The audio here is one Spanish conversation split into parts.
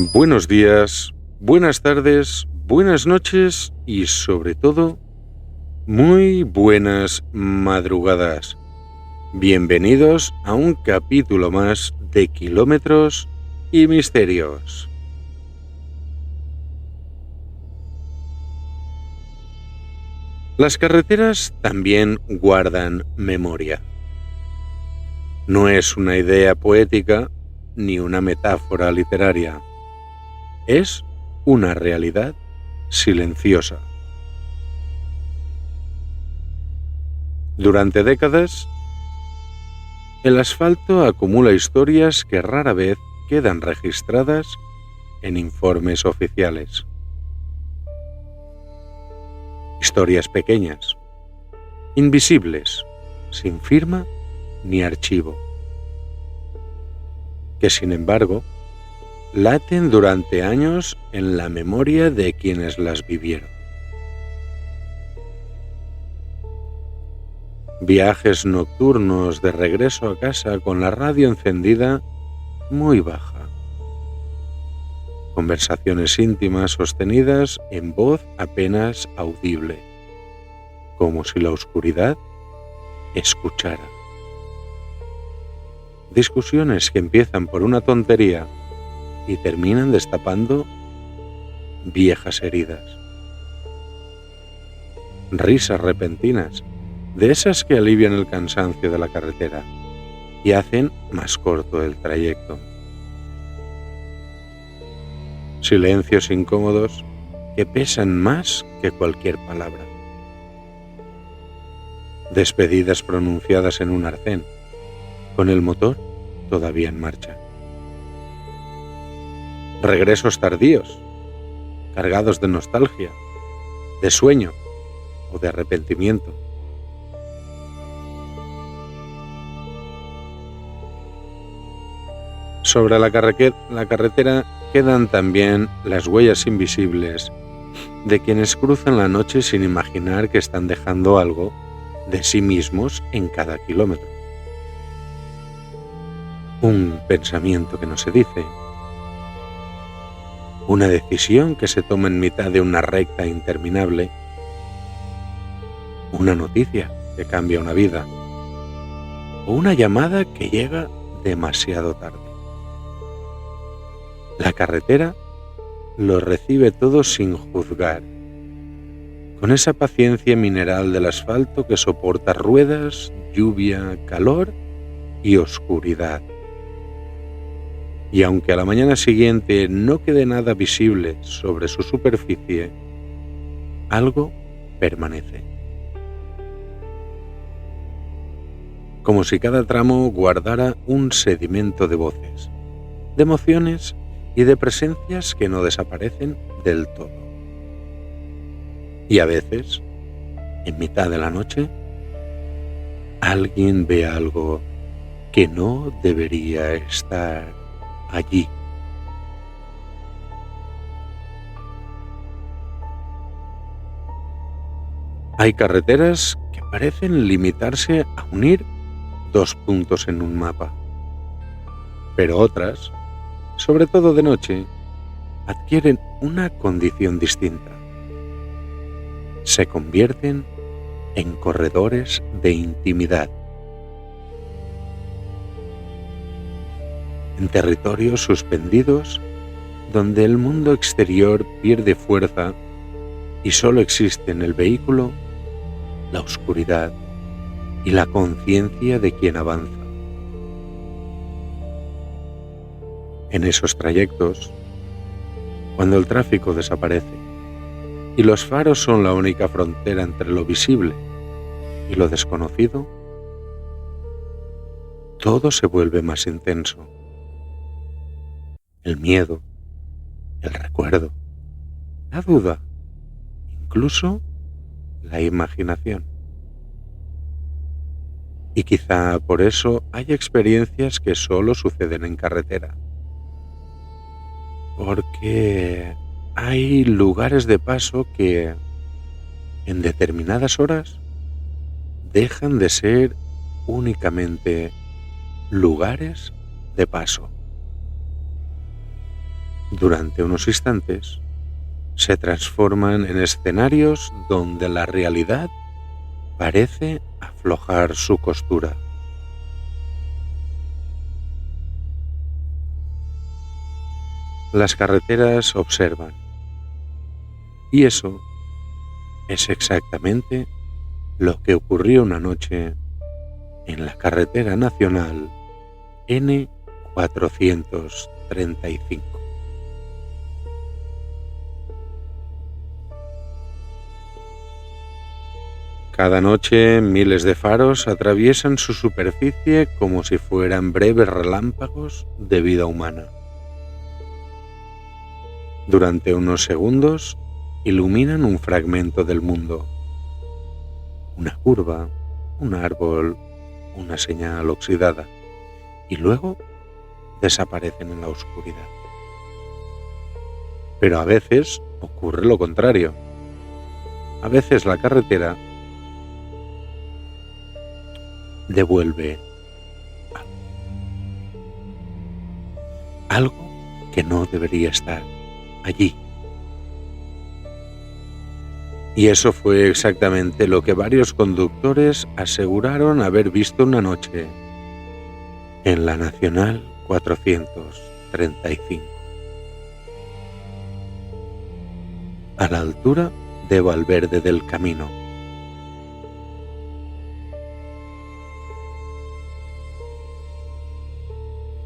Buenos días, buenas tardes, buenas noches y sobre todo, muy buenas madrugadas. Bienvenidos a un capítulo más de Kilómetros y Misterios. Las carreteras también guardan memoria. No es una idea poética ni una metáfora literaria. Es una realidad silenciosa. Durante décadas, el asfalto acumula historias que rara vez quedan registradas en informes oficiales. Historias pequeñas, invisibles, sin firma ni archivo, que sin embargo laten durante años en la memoria de quienes las vivieron. Viajes nocturnos de regreso a casa con la radio encendida muy baja. Conversaciones íntimas sostenidas en voz apenas audible, como si la oscuridad escuchara. Discusiones que empiezan por una tontería y terminan destapando viejas heridas. Risas repentinas, de esas que alivian el cansancio de la carretera y hacen más corto el trayecto. Silencios incómodos que pesan más que cualquier palabra. Despedidas pronunciadas en un arcén, con el motor todavía en marcha. Regresos tardíos, cargados de nostalgia, de sueño o de arrepentimiento. Sobre la carretera quedan también las huellas invisibles de quienes cruzan la noche sin imaginar que están dejando algo de sí mismos en cada kilómetro. Un pensamiento que no se dice, una decisión que se toma en mitad de una recta interminable, una noticia que cambia una vida, o una llamada que llega demasiado tarde. La carretera lo recibe todo sin juzgar, con esa paciencia mineral del asfalto que soporta ruedas, lluvia, calor y oscuridad. Y aunque a la mañana siguiente no quede nada visible sobre su superficie, algo permanece. Como si cada tramo guardara un sedimento de voces, de emociones y de presencias que no desaparecen del todo. Y a veces, en mitad de la noche, alguien ve algo que no debería estar allí. Hay carreteras que parecen limitarse a unir dos puntos en un mapa, pero otras, sobre todo de noche, adquieren una condición distinta. Se convierten en corredores de intimidad, en territorios suspendidos donde el mundo exterior pierde fuerza y solo existe en el vehículo la oscuridad y la conciencia de quien avanza. En esos trayectos, cuando el tráfico desaparece y los faros son la única frontera entre lo visible y lo desconocido, todo se vuelve más intenso. El miedo, el recuerdo, la duda, incluso la imaginación. Y quizá por eso hay experiencias que solo suceden en carretera. Porque hay lugares de paso que, en determinadas horas, dejan de ser únicamente lugares de paso. Durante unos instantes, se transforman en escenarios donde la realidad parece aflojar su costura. Las carreteras observan, y eso es exactamente lo que ocurrió una noche en la carretera nacional N435. Cada noche miles de faros atraviesan su superficie como si fueran breves relámpagos de vida humana. Durante unos segundos iluminan un fragmento del mundo, una curva, un árbol, una señal oxidada, y luego desaparecen en la oscuridad. Pero a veces ocurre lo contrario. A veces la carretera devuelve algo que no debería estar allí. Y eso fue exactamente lo que varios conductores aseguraron haber visto una noche en la Nacional 435, a la altura de Valverde del Camino.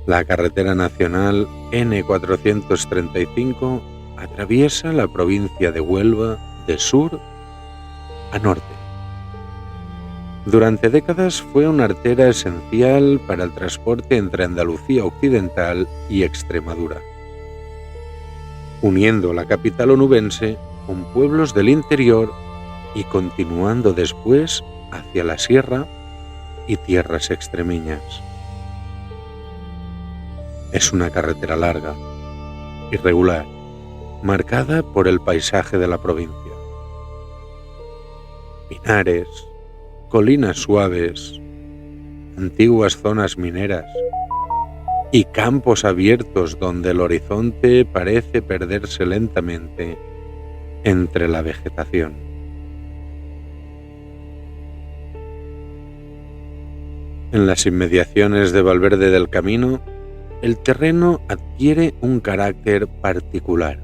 La carretera nacional N435 atraviesa la provincia de Huelva de sur a norte. Durante décadas fue una arteria esencial para el transporte entre Andalucía Occidental y Extremadura, uniendo la capital onubense con pueblos del interior y continuando después hacia la sierra y tierras extremeñas. Es una carretera larga, irregular, marcada por el paisaje de la provincia. Pinares, colinas suaves, antiguas zonas mineras y campos abiertos donde el horizonte parece perderse lentamente entre la vegetación. En las inmediaciones de Valverde del Camino, el terreno adquiere un carácter particular.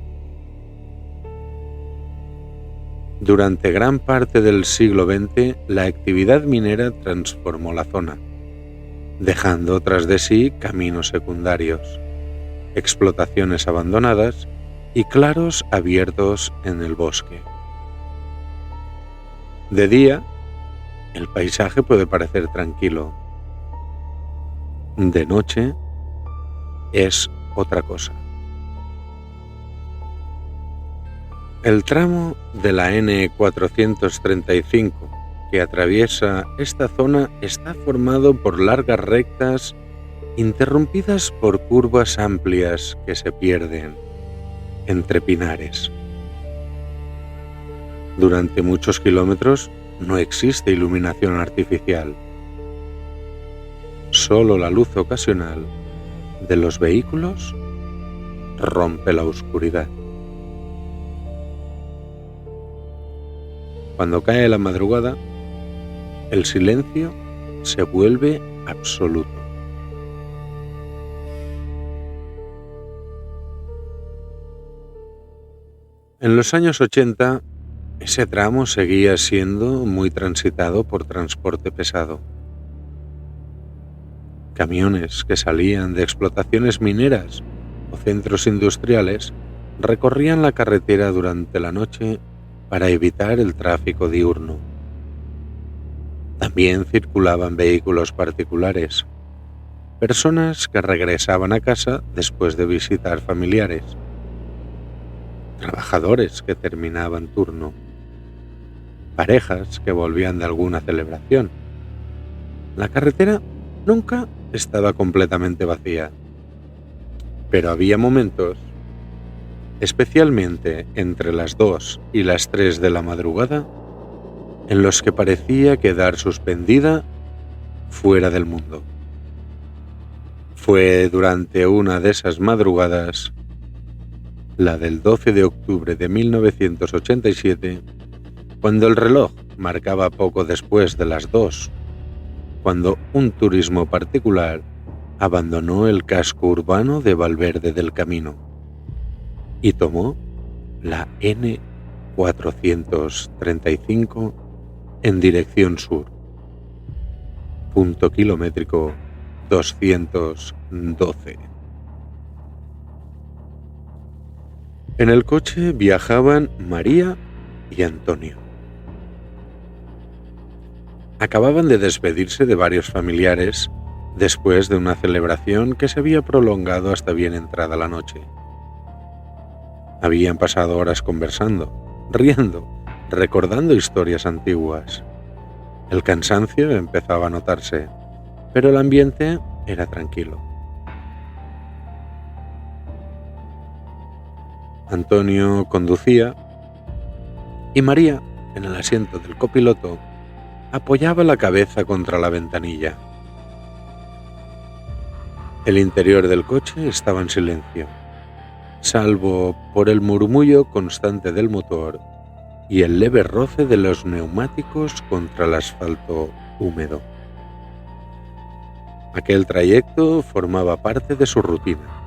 Durante gran parte del siglo XX, la actividad minera transformó la zona, dejando tras de sí caminos secundarios, explotaciones abandonadas y claros abiertos en el bosque. De día, el paisaje puede parecer tranquilo. De noche, es otra cosa. El tramo de la N435 que atraviesa esta zona está formado por largas rectas interrumpidas por curvas amplias que se pierden entre pinares. Durante muchos kilómetros no existe iluminación artificial, solo la luz ocasional de los vehículos rompe la oscuridad. Cuando cae la madrugada, el silencio se vuelve absoluto. En los años 80, ese tramo seguía siendo muy transitado por transporte pesado. Camiones que salían de explotaciones mineras o centros industriales recorrían la carretera durante la noche para evitar el tráfico diurno. También circulaban vehículos particulares, personas que regresaban a casa después de visitar familiares, trabajadores que terminaban turno, parejas que volvían de alguna celebración. La carretera nunca estaba completamente vacía, pero había momentos, especialmente entre las 2 y las 3 de la madrugada, en los que parecía quedar suspendida fuera del mundo. Fue durante una de esas madrugadas la del 12 de octubre de 1987, cuando el reloj marcaba poco después de las 2, cuando un turismo particular abandonó el casco urbano de Valverde del Camino y tomó la N435 en dirección sur, punto kilométrico 212. En el coche viajaban María y Antonio. Acababan de despedirse de varios familiares después de una celebración que se había prolongado hasta bien entrada la noche. Habían pasado horas conversando, riendo, recordando historias antiguas. El cansancio empezaba a notarse, pero el ambiente era tranquilo. Antonio conducía y María, en el asiento del copiloto, apoyaba la cabeza contra la ventanilla. El interior del coche estaba en silencio, salvo por el murmullo constante del motor y el leve roce de los neumáticos contra el asfalto húmedo. Aquel trayecto formaba parte de su rutina.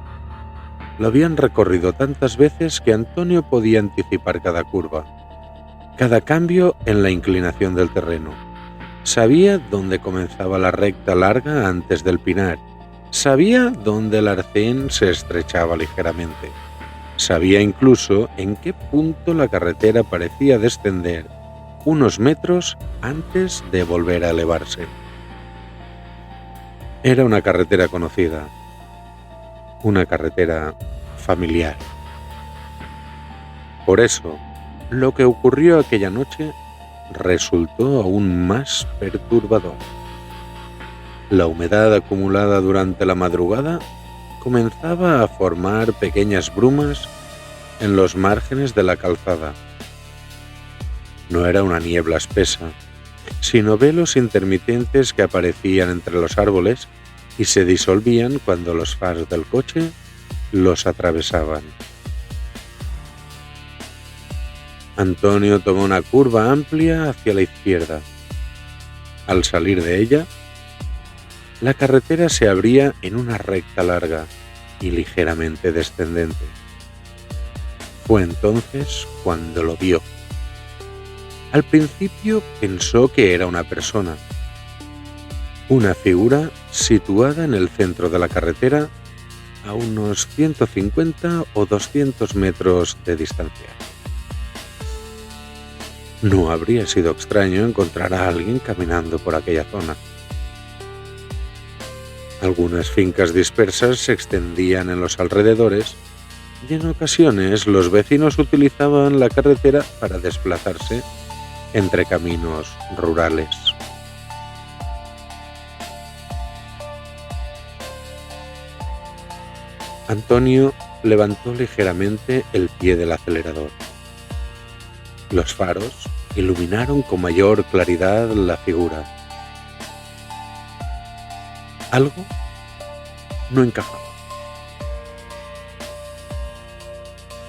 Lo habían recorrido tantas veces que Antonio podía anticipar cada curva, cada cambio en la inclinación del terreno. Sabía dónde comenzaba la recta larga antes del pinar. Sabía dónde el arcén se estrechaba ligeramente. Sabía incluso en qué punto la carretera parecía descender unos metros antes de volver a elevarse. Era una carretera conocida, una carretera familiar. Por eso, lo que ocurrió aquella noche resultó aún más perturbador. La humedad acumulada durante la madrugada comenzaba a formar pequeñas brumas en los márgenes de la calzada. No era una niebla espesa, sino velos intermitentes que aparecían entre los árboles y se disolvían cuando los faros del coche los atravesaban. Antonio tomó una curva amplia hacia la izquierda. Al salir de ella, la carretera se abría en una recta larga y ligeramente descendente. Fue entonces cuando lo vio. Al principio pensó que era una persona, una figura situada en el centro de la carretera a unos 150 o 200 metros de distancia. No habría sido extraño encontrar a alguien caminando por aquella zona. Algunas fincas dispersas se extendían en los alrededores y en ocasiones los vecinos utilizaban la carretera para desplazarse entre caminos rurales. Antonio levantó ligeramente el pie del acelerador. Los faros iluminaron con mayor claridad la figura. Algo no encajaba.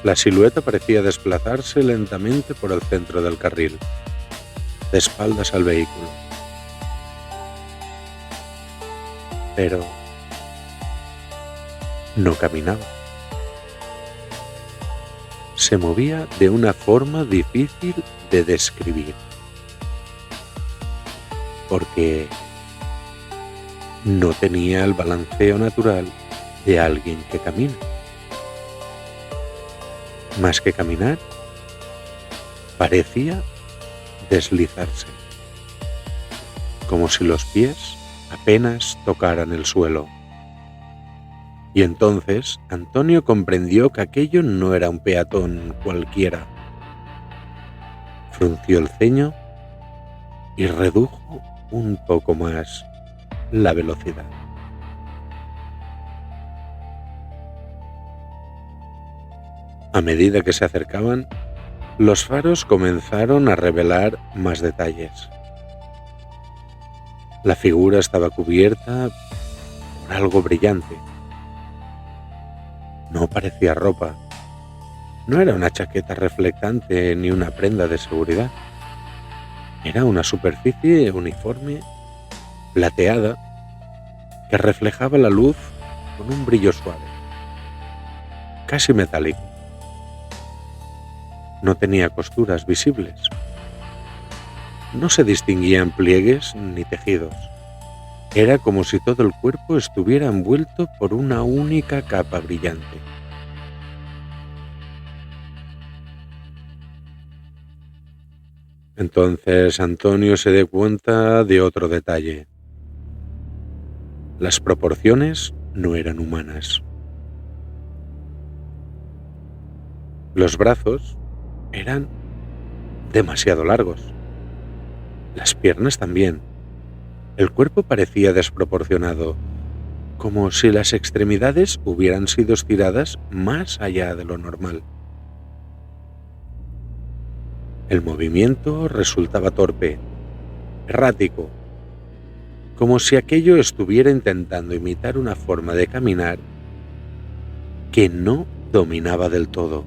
La silueta parecía desplazarse lentamente por el centro del carril, de espaldas al vehículo. Pero no caminaba. Se movía de una forma difícil de describir, porque no tenía el balanceo natural de alguien que camina. Más que caminar, parecía deslizarse, como si los pies apenas tocaran el suelo. Y entonces Antonio comprendió que aquello no era un peatón cualquiera. Frunció el ceño y redujo un poco más la velocidad. A medida que se acercaban, los faros comenzaron a revelar más detalles. La figura estaba cubierta por algo brillante. No parecía ropa, No era una chaqueta reflectante ni una prenda de seguridad. Era una superficie uniforme, plateada, que reflejaba la luz con un brillo suave, casi metálico. No tenía costuras visibles. No se distinguían pliegues ni tejidos. Era como si todo el cuerpo estuviera envuelto por una única capa brillante. Entonces Antonio se dio cuenta de otro detalle. Las proporciones no eran humanas. Los brazos eran demasiado largos. Las piernas también. El cuerpo parecía desproporcionado, como si las extremidades hubieran sido estiradas más allá de lo normal. El movimiento resultaba torpe, errático, como si aquello estuviera intentando imitar una forma de caminar que no dominaba del todo.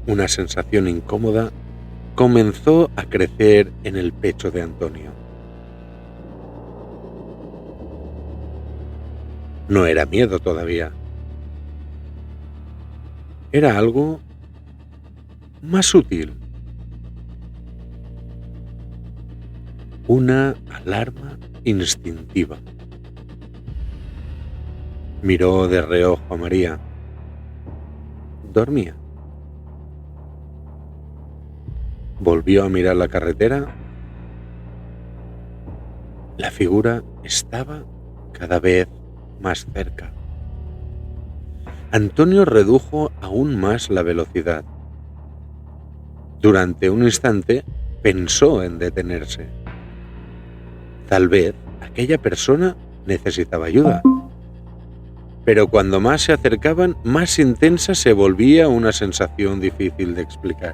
Una sensación incómoda comenzó a crecer en el pecho de Antonio. No era miedo todavía. Era algo más sutil. Una alarma instintiva. Miró de reojo a María. Dormía. Volvió a mirar la carretera. La figura estaba cada vez más cerca. Antonio redujo aún más la velocidad. Durante un instante pensó en detenerse. Tal vez aquella persona necesitaba ayuda. Pero cuando más se acercaban, más intensa se volvía una sensación difícil de explicar.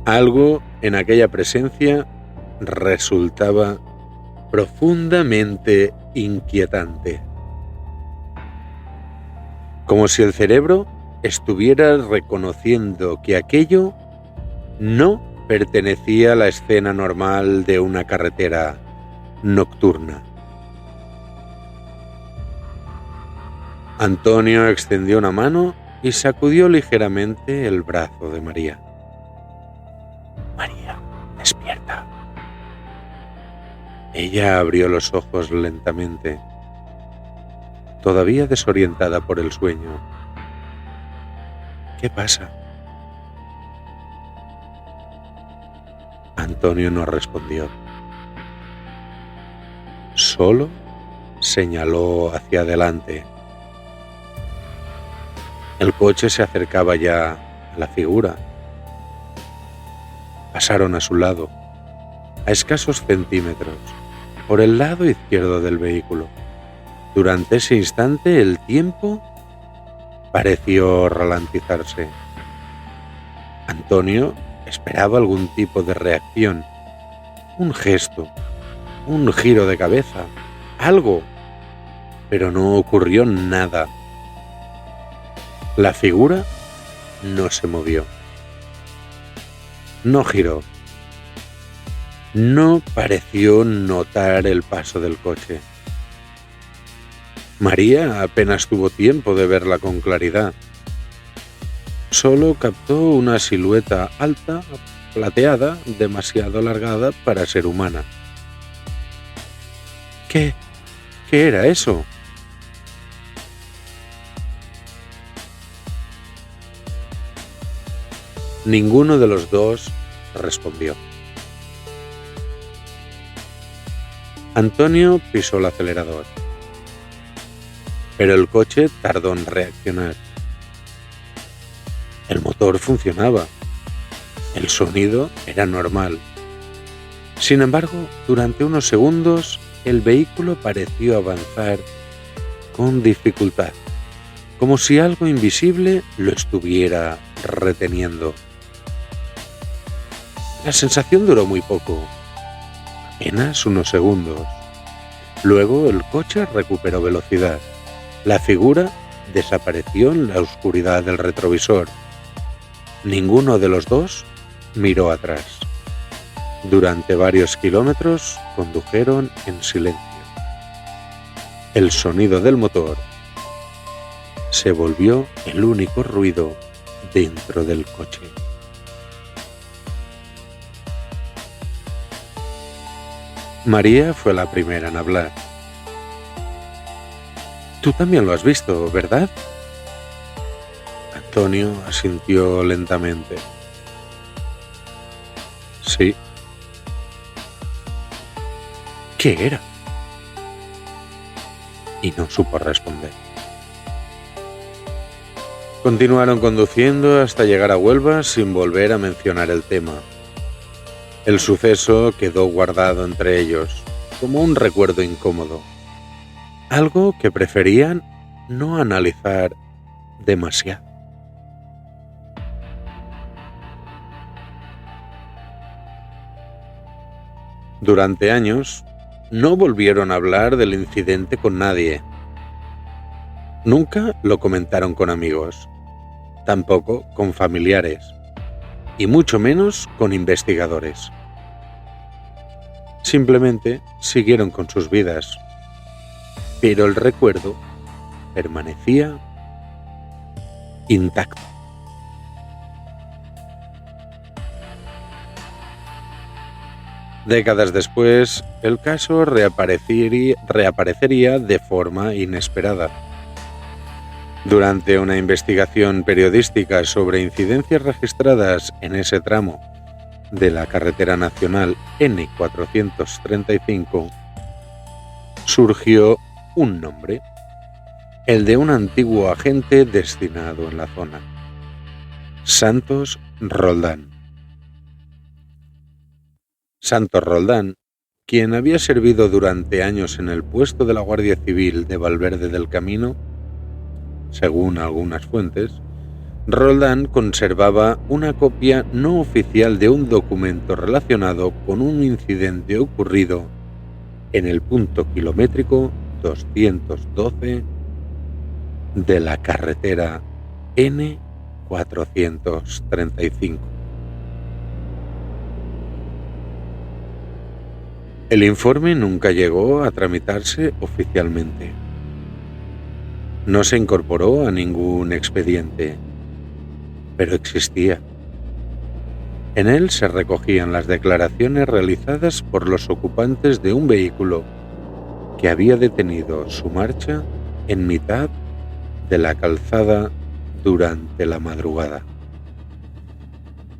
Algo en aquella presencia resultaba profundamente inquietante. Como si el cerebro estuviera reconociendo que aquello no pertenecía a la escena normal de una carretera nocturna. Antonio extendió una mano y sacudió ligeramente el brazo de María. María, despierta. Ella abrió los ojos lentamente, todavía desorientada por el sueño. ¿Qué pasa? Antonio no respondió. Solo señaló hacia adelante. El coche se acercaba ya a la figura. Pasaron a su lado, a escasos centímetros, por el lado izquierdo del vehículo. Durante ese instante el tiempo pareció ralentizarse. Antonio esperaba algún tipo de reacción, un gesto, un giro de cabeza, algo, pero no ocurrió nada. La figura no se movió. No giró. No pareció notar el paso del coche. María apenas tuvo tiempo de verla con claridad. Solo captó una silueta alta, plateada, demasiado alargada para ser humana. ¿Qué era eso? Ninguno de los dos respondió. Antonio pisó el acelerador, pero el coche tardó en reaccionar. El motor funcionaba. El sonido era normal. Sin embargo, durante unos segundos, el vehículo pareció avanzar con dificultad, como si algo invisible lo estuviera reteniendo. La sensación duró muy poco, apenas unos segundos. Luego el coche recuperó velocidad. La figura desapareció en la oscuridad del retrovisor. Ninguno de los dos miró atrás. Durante varios kilómetros condujeron en silencio. El sonido del motor se volvió el único ruido dentro del coche. María fue la primera en hablar. Tú también lo has visto, ¿verdad? Antonio asintió lentamente. Sí. ¿Qué era? Y no supo responder. Continuaron conduciendo hasta llegar a Huelva sin volver a mencionar el tema. El suceso quedó guardado entre ellos, como un recuerdo incómodo. Algo que preferían no analizar demasiado. Durante años, no volvieron a hablar del incidente con nadie. Nunca lo comentaron con amigos, tampoco con familiares, y mucho menos con investigadores. Simplemente siguieron con sus vidas, pero el recuerdo permanecía intacto. Décadas después, el caso reaparecería de forma inesperada. Durante una investigación periodística sobre incidencias registradas en ese tramo de la carretera nacional N435, surgió un nombre, el de un antiguo agente destinado en la zona, Santos Roldán. Santos Roldán, quien había servido durante años en el puesto de la Guardia Civil de Valverde del Camino, según algunas fuentes, Roldán conservaba una copia no oficial de un documento relacionado con un incidente ocurrido en el punto kilométrico 212 de la carretera N435. El informe nunca llegó a tramitarse oficialmente. No se incorporó a ningún expediente, pero existía. En él se recogían las declaraciones realizadas por los ocupantes de un vehículo que había detenido su marcha en mitad de la calzada durante la madrugada.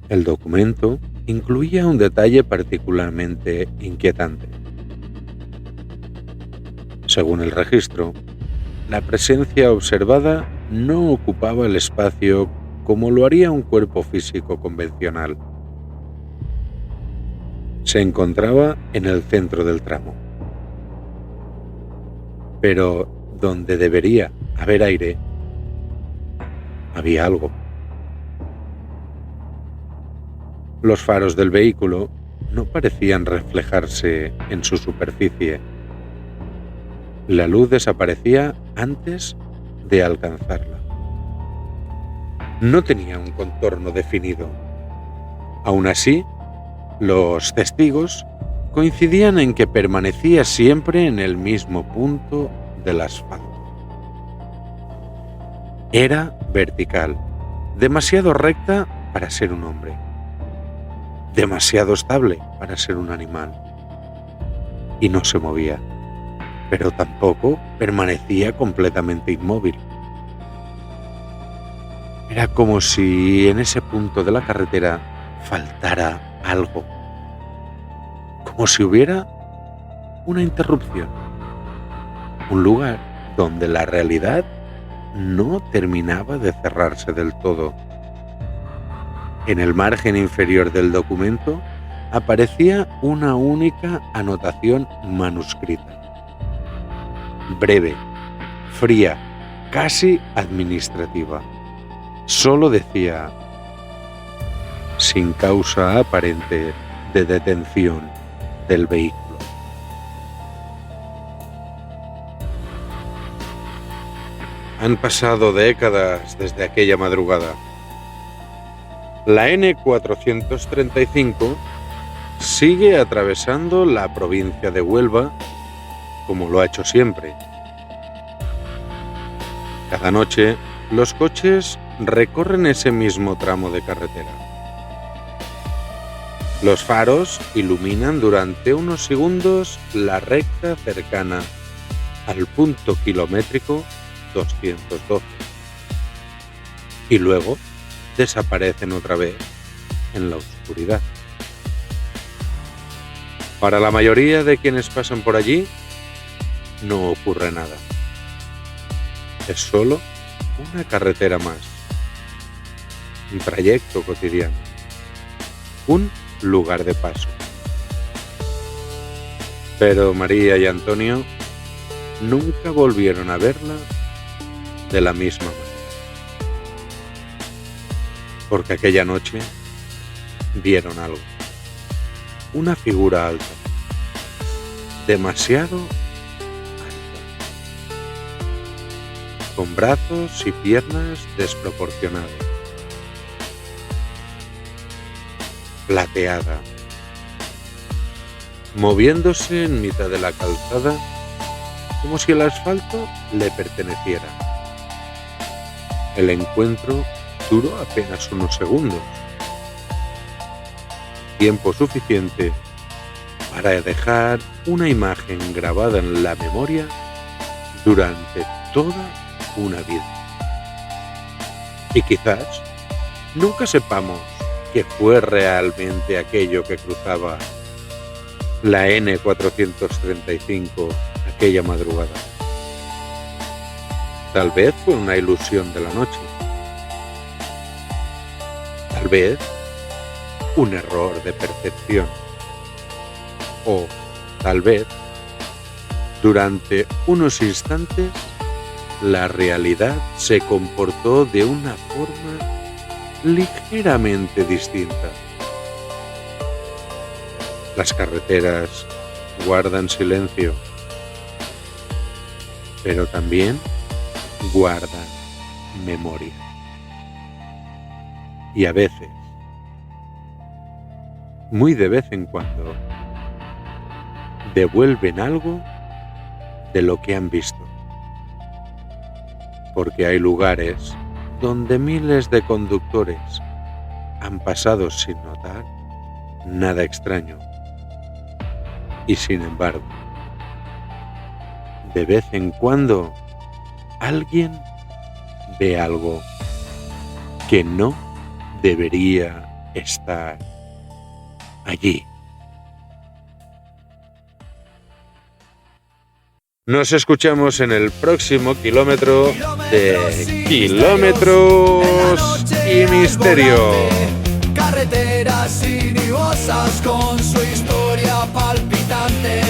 El documento incluía un detalle particularmente inquietante. Según el registro, la presencia observada no ocupaba el espacio como lo haría un cuerpo físico convencional. Se encontraba en el centro del tramo. Pero donde debería haber aire, había algo. Los faros del vehículo no parecían reflejarse en su superficie. La luz desaparecía antes de alcanzarla. No tenía un contorno definido. Aún así, los testigos coincidían en que permanecía siempre en el mismo punto del asfalto. Era vertical, demasiado recta para ser un hombre, demasiado estable para ser un animal, y no se movía, pero tampoco permanecía completamente inmóvil. Era como si en ese punto de la carretera faltara algo, como si hubiera una interrupción, un lugar donde la realidad no terminaba de cerrarse del todo. En el margen inferior del documento aparecía una única anotación manuscrita, breve, fría, casi administrativa. Solo decía: sin causa aparente de detención del vehículo. Han pasado décadas desde aquella madrugada. La N435 sigue atravesando la provincia de Huelva como lo ha hecho siempre. Cada noche, los coches recorren ese mismo tramo de carretera. Los faros iluminan durante unos segundos la recta cercana al punto kilométrico 212 y luego desaparecen otra vez en la oscuridad. Para la mayoría de quienes pasan por allí, no ocurre nada. Es solo una carretera más, un trayecto cotidiano, un lugar de paso. Pero María y Antonio nunca volvieron a verla de la misma manera. Porque aquella noche vieron algo. Una figura alta. Demasiado alta. Con brazos y piernas desproporcionados. Plateada. Moviéndose en mitad de la calzada como si el asfalto le perteneciera. El encuentro duró apenas unos segundos. Tiempo suficiente para dejar una imagen grabada en la memoria durante toda una vida. Y quizás nunca sepamos qué fue realmente aquello que cruzaba la N435 aquella madrugada. Tal vez fue una ilusión de la noche. Tal vez un error de percepción. O tal vez, durante unos instantes, la realidad se comportó de una forma ligeramente distinta. Las carreteras guardan silencio, pero también guardan memoria. Y a veces, muy de vez en cuando, devuelven algo de lo que han visto. Porque hay lugares donde miles de conductores han pasado sin notar nada extraño. Y sin embargo, de vez en cuando, alguien ve algo que no debería estar allí. Nos escuchamos en el próximo kilómetro de Kilómetros y Misterio. Carreteras sinuosas con su historia palpitante.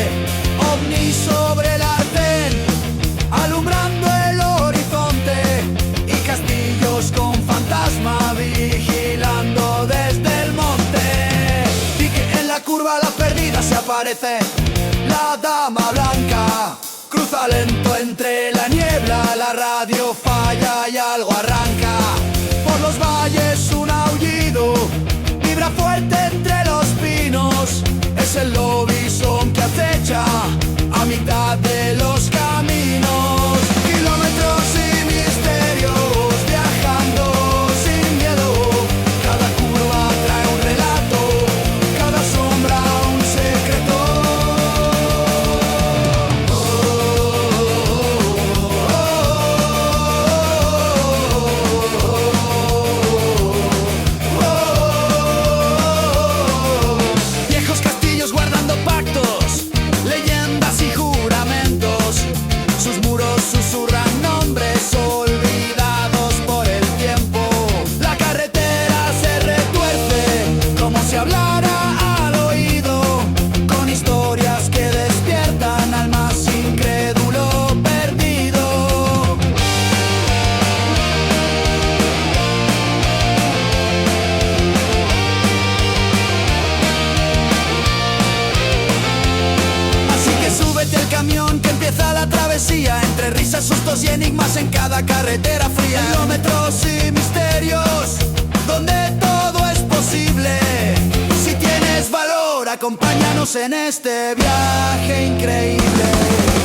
Ovnis sobre el arcén, alumbrando el horizonte. Y castillos con fantasma vigilando desde el monte. Y que en la curva la perdida se aparece la dama blanca. Cruza lento entre la niebla, la radio falla y algo arranca. Por los valles un aullido vibra fuerte entre los pinos. Es el lobizón que acecha a mitad de los caminos. Kilómetros y misterios, viajando sin miedo. Cada curva trae un relato, cada sombra un secreto. Viejos castillos guardando pactos, leyendas y juramentos. Sus muros susurran nombres olvidados por el tiempo. La carretera se retuerce como si hablara al oído, con historias que despiertan al más incrédulo perdido. Así que súbete al camión que empieza la travesía entre risas Risas, sustos y enigmas en cada carretera fría. Kilómetros y misterios donde todo es posible. Si tienes valor, acompáñanos en este viaje increíble.